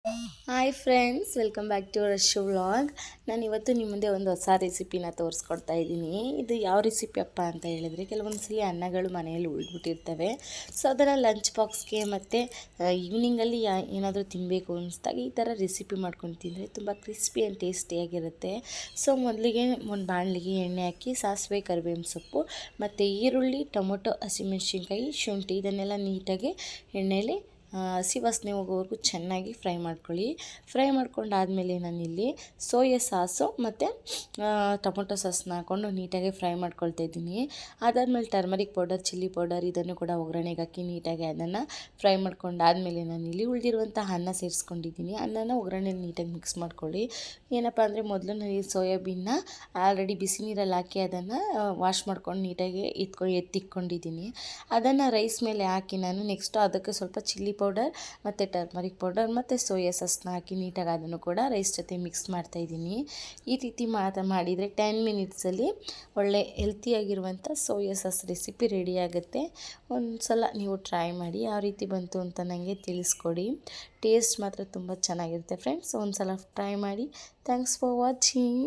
Hi friends, welcome back to Rashu vlog. ನಾನು ಇವತ್ತು ನಿಮ್ಮ ಮುಂದೆ ಒಂದು ಹೊಸ ರೆಸಿಪಿನ ತೋರಿಸ್ಕೊಡ್ತಾ ಇದ್ದೀನಿ. ಇದು ಯಾವ ರೆಸಿಪಿ ಅಪ್ಪ ಅಂತ ಹೇಳಿದ್ರೆ, ಕೆಲವೊಂದು ಸಲ ಅನ್ನಗಳು ಮನೆಯಲ್ಲಿ ಉಳಿದ್ಬಿಟ್ಟಿರ್ತವೆ. ಸೊ ಅದನ್ನು ಲಂಚ್ ಬಾಕ್ಸ್ಗೆ ಮತ್ತು ಈವ್ನಿಂಗಲ್ಲಿ ಏನಾದರೂ ತಿನ್ನಬೇಕು ಅನಿಸ್ದಾಗ ಈ ಥರ ರೆಸಿಪಿ ಮಾಡ್ಕೊಂಡು ತಿಂದರೆ ತುಂಬ ಕ್ರಿಸ್ಪಿ ಆ್ಯಂಡ್ ಟೇಸ್ಟಿಯಾಗಿರುತ್ತೆ. ಸೊ ಮೊದಲಿಗೆ ಒಂದು ಬಾಣಲಿಗೆ ಎಣ್ಣೆ ಹಾಕಿ ಸಾಸಿವೆ, ಕರಿಬೇವಿನ ಸೊಪ್ಪು ಮತ್ತು ಈರುಳ್ಳಿ, ಟೊಮೊಟೊ, ಹಸಿಮೆಣ್ಸಿನ್ಕಾಯಿ, ಶುಂಠಿ ಇದನ್ನೆಲ್ಲ ನೀಟಾಗಿ ಎಣ್ಣೆಯಲ್ಲಿ ಹಸಿ ವಾಸನೆ ಹೋಗೋವರೆಗೂ ಚೆನ್ನಾಗಿ ಫ್ರೈ ಮಾಡ್ಕೊಳ್ಳಿ. ಫ್ರೈ ಮಾಡ್ಕೊಂಡಾದಮೇಲೆ ನಾನಿಲ್ಲಿ ಸೋಯಾ ಸಾಸು ಮತ್ತು ಟೊಮೊಟೊ ಸಾಸನ್ನ ಹಾಕ್ಕೊಂಡು ನೀಟಾಗಿ ಫ್ರೈ ಮಾಡ್ಕೊಳ್ತಾ ಇದ್ದೀನಿ. ಅದಾದಮೇಲೆ ಟರ್ಮರಿಕ್ ಪೌಡರ್, ಚಿಲ್ಲಿ ಪೌಡರ್ ಇದನ್ನು ಕೂಡ ಒಗ್ಗರಣೆಗೆ ಹಾಕಿ ನೀಟಾಗಿ ಅದನ್ನು ಫ್ರೈ ಮಾಡ್ಕೊಂಡಾದಮೇಲೆ ನಾನಿಲ್ಲಿ ಉಳಿದಿರುವಂಥ ಅನ್ನ ಸೇರಿಸ್ಕೊಂಡಿದ್ದೀನಿ. ಅನ್ನನ ಒಗ್ಗರಣೆಲಿ ನೀಟಾಗಿ ಮಿಕ್ಸ್ ಮಾಡ್ಕೊಳ್ಳಿ. ಏನಪ್ಪ ಅಂದರೆ ಮೊದಲು ನಾನು ಈ ಸೋಯಾಬೀನ್ನ ಆಲ್ರೆಡಿ ಬಿಸಿ ನೀರಲ್ಲಿ ಹಾಕಿ ಅದನ್ನು ವಾಶ್ ಮಾಡ್ಕೊಂಡು ನೀಟಾಗಿ ಎತ್ತಿಟ್ಕೊಂಡಿದ್ದೀನಿ. ಅದನ್ನು ರೈಸ್ ಮೇಲೆ ಹಾಕಿ ನಾನು ನೆಕ್ಸ್ಟು ಅದಕ್ಕೆ ಸ್ವಲ್ಪ ಚಿಲ್ಲಿ ಪೌಡರ್ ಮತ್ತು ಟರ್ಮರಿಕ್ ಪೌಡರ್ ಮತ್ತು ಸೋಯಾ ಸಾಸ್ನ ಹಾಕಿ ನೀಟಾಗಿ ಅದನ್ನು ಕೂಡ ರೈಸ್ ಜೊತೆ ಮಿಕ್ಸ್ ಮಾಡ್ತಾಯಿದ್ದೀನಿ. ಈ ರೀತಿ ಮಾಡಿದರೆ 10 ಮಿನಿಟ್ಸಲ್ಲಿ ಒಳ್ಳೆ ಹೆಲ್ತಿಯಾಗಿರುವಂಥ ಸೋಯಾ ಸಾಸ್ ರೆಸಿಪಿ ರೆಡಿ ಆಗುತ್ತೆ. ಒಂದು ಸಲ ನೀವು ಟ್ರೈ ಮಾಡಿ, ಯಾವ ರೀತಿ ಬಂತು ಅಂತ ನನಗೆ ತಿಳಿಸ್ಕೊಡಿ. ಟೇಸ್ಟ್ ಮಾತ್ರ ತುಂಬ ಚೆನ್ನಾಗಿರುತ್ತೆ ಫ್ರೆಂಡ್ಸ್. ಒಂದು ಸಲ ಟ್ರೈ ಮಾಡಿ. Thanks for watching.